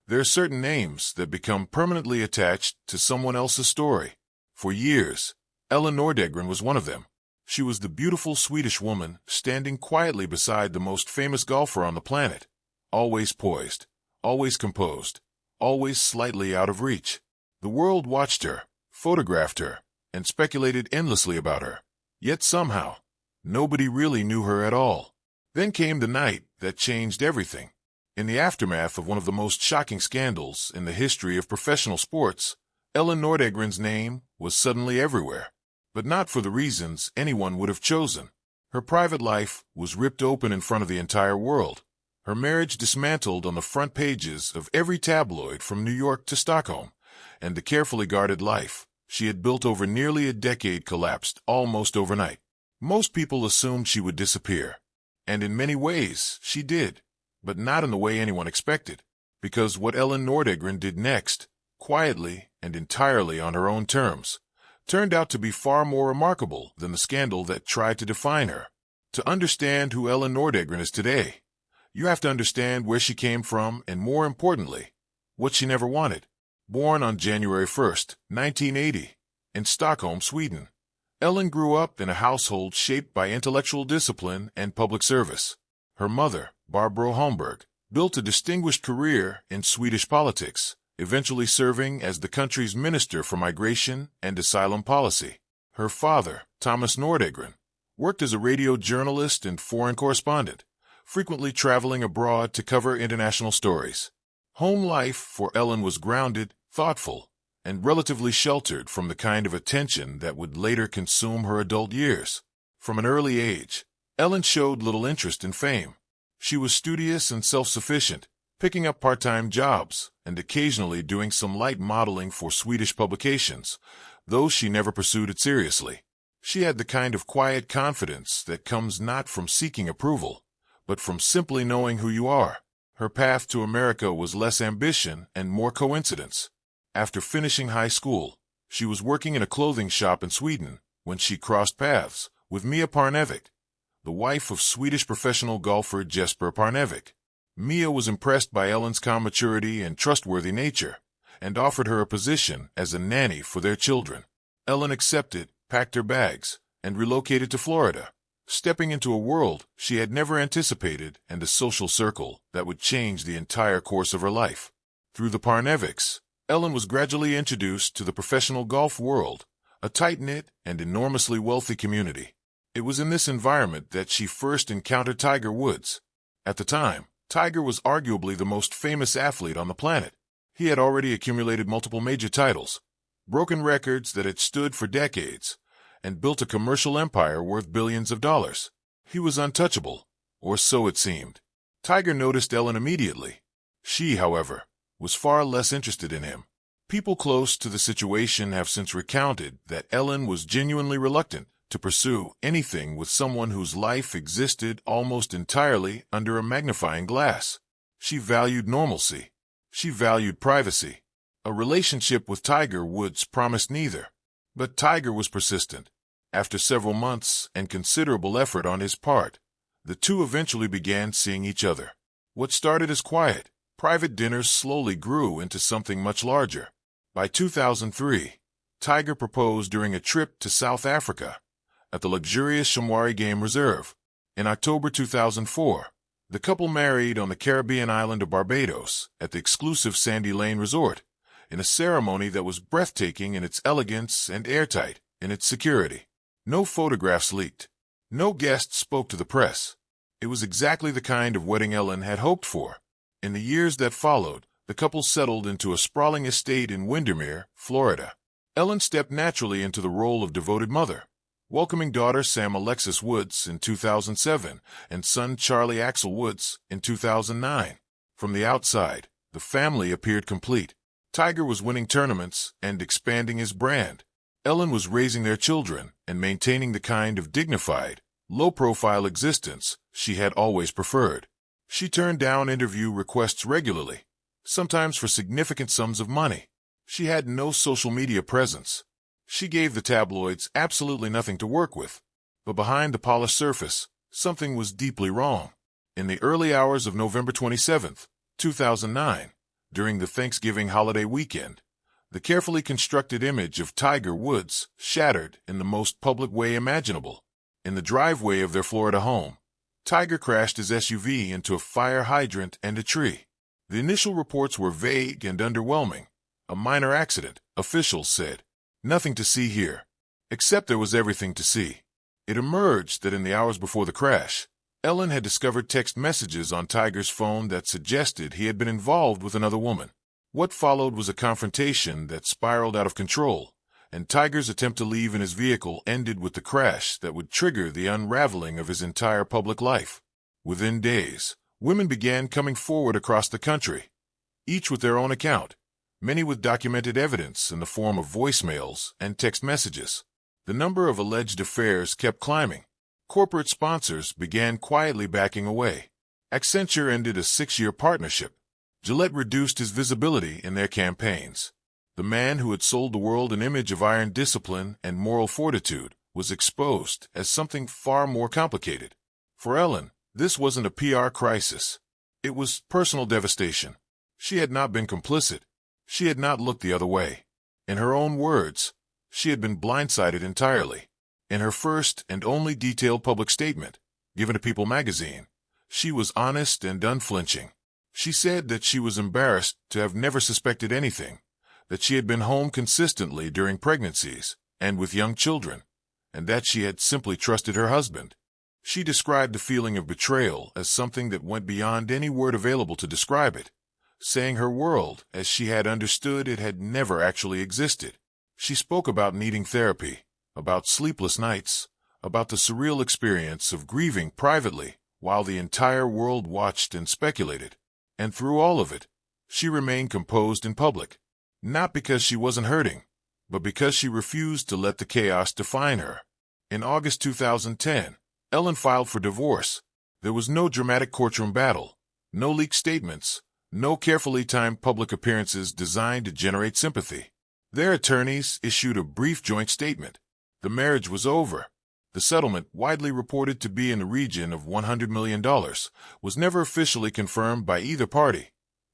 There are certain names that become permanently attached to someone else's story. For years, Ellen Nordegren was one of them. She was the beautiful Swedish woman standing quietly beside the most famous golfer on the planet, always poised, always composed, always slightly out of reach. The world watched her, photographed her, and speculated endlessly about her. Yet somehow, nobody really knew her at all. Then came the night that changed everything. In the aftermath of one of the most shocking scandals in the history of professional sports, Ellen Nordegren's name was suddenly everywhere. But not for the reasons anyone would have chosen. Her private life was ripped open in front of the entire world. Her marriage dismantled on the front pages of every tabloid from New York to Stockholm, and the carefully guarded life she had built over nearly a decade collapsed almost overnight. Most people assumed she would disappear, and in many ways she did, but not in the way anyone expected, because what Ellen Nordegren did next, quietly and entirely on her own terms, turned out to be far more remarkable than the scandal that tried to define her. To understand who Ellen Nordegren is today, you have to understand where she came from and, more importantly, what she never wanted. Born on January 1st, 1980, in Stockholm, Sweden, Ellen grew up in a household shaped by intellectual discipline and public service. Her mother, Barbro Holmberg, built a distinguished career in Swedish politics, eventually serving as the country's Minister for Migration and Asylum Policy. Her father, Thomas Nordegren, worked as a radio journalist and foreign correspondent, frequently traveling abroad to cover international stories. Home life for Ellen was grounded, thoughtful, and relatively sheltered from the kind of attention that would later consume her adult years. From an early age, Ellen showed little interest in fame. She was studious and self-sufficient, picking up part-time jobs and occasionally doing some light modeling for Swedish publications, though she never pursued it seriously. She had the kind of quiet confidence that comes not from seeking approval, but from simply knowing who you are. Her path to America was less ambition and more coincidence. After finishing high school, she was working in a clothing shop in Sweden when she crossed paths with Mia Parnevik, the wife of Swedish professional golfer Jesper Parnevik. Mia was impressed by Ellen's calm maturity and trustworthy nature, and offered her a position as a nanny for their children. Ellen accepted, packed her bags, and relocated to Florida, stepping into a world she had never anticipated and a social circle that would change the entire course of her life. Through the Parneviks, Ellen was gradually introduced to the professional golf world, a tight-knit and enormously wealthy community. It was in this environment that she first encountered Tiger Woods. At the time, Tiger was arguably the most famous athlete on the planet. He had already accumulated multiple major titles, broken records that had stood for decades, and built a commercial empire worth billions of dollars. He was untouchable, or so it seemed. Tiger noticed Ellen immediately. She, however, was far less interested in him. People close to the situation have since recounted that Ellen was genuinely reluctant to pursue anything with someone whose life existed almost entirely under a magnifying glass. She valued normalcy. She valued privacy. A relationship with Tiger Woods promised neither. But Tiger was persistent. After several months and considerable effort on his part, the two eventually began seeing each other. What started as quiet, private dinners slowly grew into something much larger. By 2003, Tiger proposed during a trip to South Africa at the luxurious Shamwari Game Reserve. In October 2004, the couple married on the Caribbean island of Barbados at the exclusive Sandy Lane Resort, in a ceremony that was breathtaking in its elegance and airtight in its security. No photographs leaked. No guests spoke to the press. It was exactly the kind of wedding Ellen had hoped for. In the years that followed, the couple settled into a sprawling estate in Windermere, Florida. Ellen stepped naturally into the role of devoted mother, welcoming daughter Sam Alexis Woods in 2007 and son Charlie Axel Woods in 2009. From the outside, the family appeared complete. Tiger was winning tournaments and expanding his brand. Ellen was raising their children and maintaining the kind of dignified, low-profile existence she had always preferred. She turned down interview requests regularly, sometimes for significant sums of money. She had no social media presence. She gave the tabloids absolutely nothing to work with. But behind the polished surface, something was deeply wrong. In the early hours of November 27, 2009, During the Thanksgiving holiday weekend, the carefully constructed image of Tiger Woods shattered in the most public way imaginable. In the driveway of their Florida home, Tiger crashed his SUV into a fire hydrant and a tree. The initial reports were vague and underwhelming. A minor accident, officials said. Nothing to see here. Except there was everything to see. It emerged that in the hours before the crash, Ellen had discovered text messages on Tiger's phone that suggested he had been involved with another woman. What followed was a confrontation that spiraled out of control, and Tiger's attempt to leave in his vehicle ended with the crash that would trigger the unraveling of his entire public life. Within days, women began coming forward across the country, each with their own account, many with documented evidence in the form of voicemails and text messages. The number of alleged affairs kept climbing. Corporate sponsors began quietly backing away. Accenture ended a 6-year partnership. Gillette reduced his visibility in their campaigns. The man who had sold the world an image of iron discipline and moral fortitude was exposed as something far more complicated. For Ellen, this wasn't a PR crisis. It was personal devastation. She had not been complicit. She had not looked the other way. In her own words, she had been blindsided entirely. In her first and only detailed public statement, given to People magazine, she was honest and unflinching. She said that she was embarrassed to have never suspected anything, that she had been home consistently during pregnancies and with young children, and that she had simply trusted her husband. She described the feeling of betrayal as something that went beyond any word available to describe it, saying her world, as she had understood it, had never actually existed. She spoke about needing therapy, about sleepless nights, about the surreal experience of grieving privately while the entire world watched and speculated. And through all of it, she remained composed in public, not because she wasn't hurting, but because she refused to let the chaos define her. In August 2010, Ellen filed for divorce. There was no dramatic courtroom battle, no leaked statements, no carefully timed public appearances designed to generate sympathy. Their attorneys issued a brief joint statement. The marriage was over. The settlement, widely reported to be in the region of $100 million, was never officially confirmed by either party,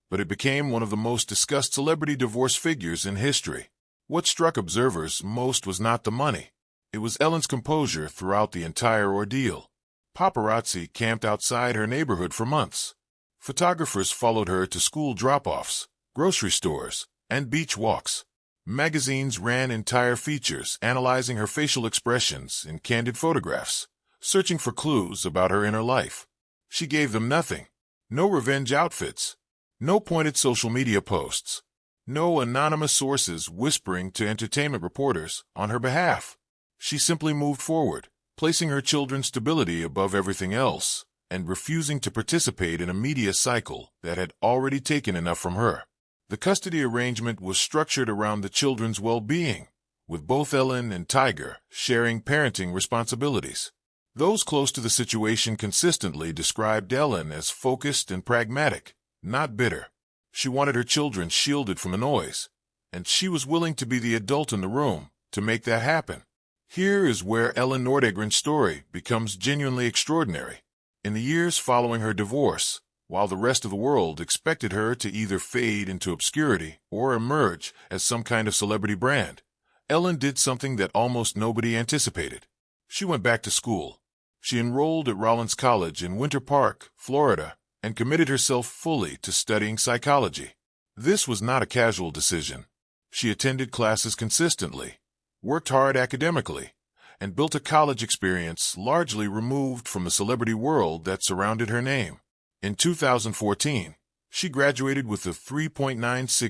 but it became one of the most discussed celebrity divorce figures in history. What struck observers most was not the money. It was Ellen's composure throughout the entire ordeal. Paparazzi camped outside her neighborhood for months. Photographers followed her to school drop-offs, grocery stores, and beach walks. Magazines ran entire features analyzing her facial expressions in candid photographs, searching for clues about her inner life. She gave them nothing. No revenge outfits. No pointed social media posts. No anonymous sources whispering to entertainment reporters on her behalf. She simply moved forward, placing her children's stability above everything else, and refusing to participate in a media cycle that had already taken enough from her. The custody arrangement was structured around the children's well-being, with both Ellen and Tiger sharing parenting responsibilities. Those close to the situation consistently described Ellen as focused and pragmatic, not bitter. She wanted her children shielded from the noise, and she was willing to be the adult in the room to make that happen. Here is where Ellen Nordegren's story becomes genuinely extraordinary. In the years following her divorce, while the rest of the world expected her to either fade into obscurity or emerge as some kind of celebrity brand, Ellen did something that almost nobody anticipated. She went back to school. She enrolled at Rollins College in Winter Park, Florida, and committed herself fully to studying psychology. This was not a casual decision. She attended classes consistently, worked hard academically, and built a college experience largely removed from the celebrity world that surrounded her name. In 2014, she graduated with a 3.96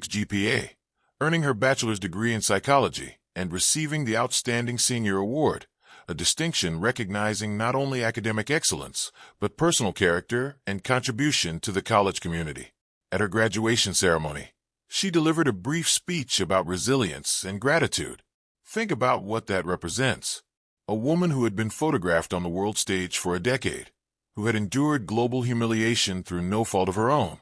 GPA, earning her bachelor's degree in psychology and receiving the Outstanding Senior Award, a distinction recognizing not only academic excellence, but personal character and contribution to the college community. At her graduation ceremony, she delivered a brief speech about resilience and gratitude. Think about what that represents. A woman who had been photographed on the world stage for a decade, who had endured global humiliation through no fault of her own,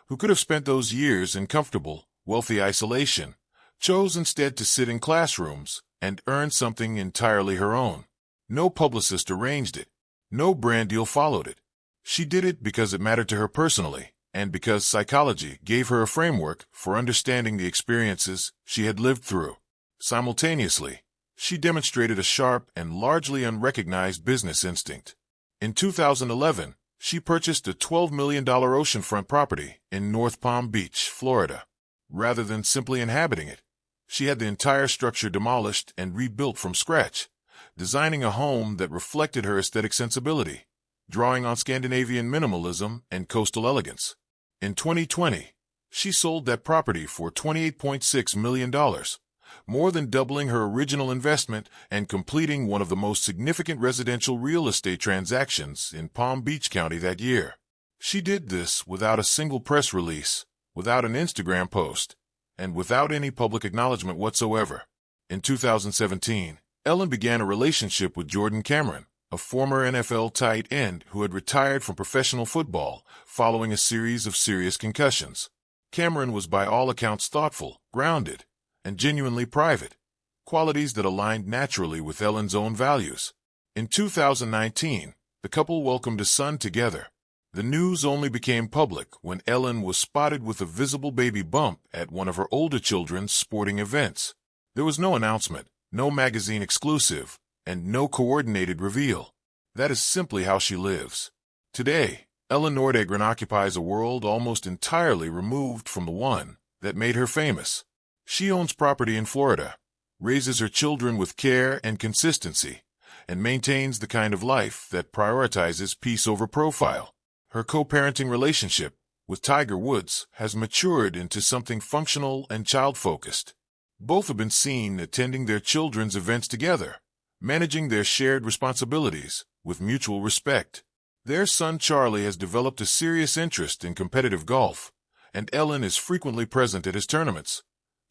who could have spent those years in comfortable, wealthy isolation, chose instead to sit in classrooms and earn something entirely her own. No publicist arranged it. No brand deal followed it. She did it because it mattered to her personally and because psychology gave her a framework for understanding the experiences she had lived through. Simultaneously, she demonstrated a sharp and largely unrecognized business instinct. In 2011, she purchased a $12 million oceanfront property in North Palm Beach, Florida. Rather than simply inhabiting it, she had the entire structure demolished and rebuilt from scratch, designing a home that reflected her aesthetic sensibility, drawing on Scandinavian minimalism and coastal elegance. In 2020, she sold that property for $28.6 million, more than doubling her original investment and completing one of the most significant residential real estate transactions in Palm Beach County that year. She did this without a single press release, without an Instagram post, and without any public acknowledgement whatsoever. In 2017, Ellen began a relationship with Jordan Cameron, a former NFL tight end who had retired from professional football following a series of serious concussions. Cameron was by all accounts thoughtful, grounded, and genuinely private, qualities that aligned naturally with Ellen's own values. In 2019, the couple welcomed a son together. The news only became public when Ellen was spotted with a visible baby bump at one of her older children's sporting events. There was no announcement, no magazine exclusive, and no coordinated reveal. That is simply how she lives. Today, Ellen Nordegren occupies a world almost entirely removed from the one that made her famous. She owns property in Florida, raises her children with care and consistency, and maintains the kind of life that prioritizes peace over profile. Her co-parenting relationship with Tiger Woods has matured into something functional and child-focused. Both have been seen attending their children's events together, managing their shared responsibilities with mutual respect. Their son Charlie has developed a serious interest in competitive golf, and Ellen is frequently present at his tournaments,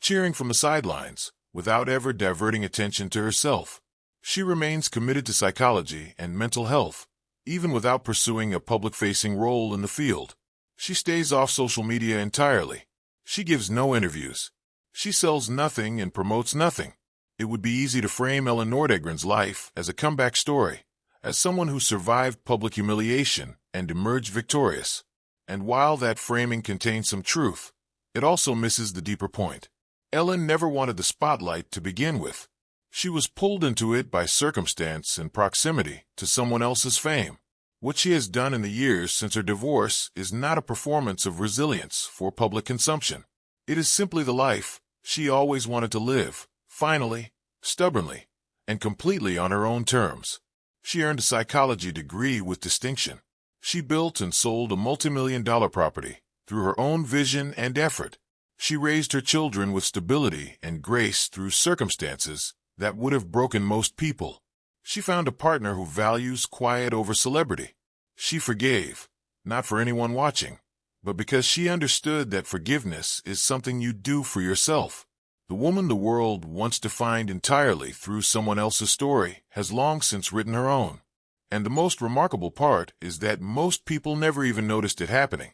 cheering from the sidelines without ever diverting attention to herself. She remains committed to psychology and mental health, even without pursuing a public-facing role in the field. She stays off social media entirely. She gives no interviews. She sells nothing and promotes nothing. It would be easy to frame Ellen Nordegren's life as a comeback story, as someone who survived public humiliation and emerged victorious. And while that framing contains some truth, it also misses the deeper point. Ellen never wanted the spotlight to begin with. She was pulled into it by circumstance and proximity to someone else's fame. What she has done in the years since her divorce is not a performance of resilience for public consumption. It is simply the life she always wanted to live, finally, stubbornly, and completely on her own terms. She earned a psychology degree with distinction. She built and sold a multi-million-dollar property through her own vision and effort. She raised her children with stability and grace through circumstances that would have broken most people. She found a partner who values quiet over celebrity. She forgave, not for anyone watching, but because she understood that forgiveness is something you do for yourself. The woman the world once defined entirely through someone else's story has long since written her own. And the most remarkable part is that most people never even noticed it happening.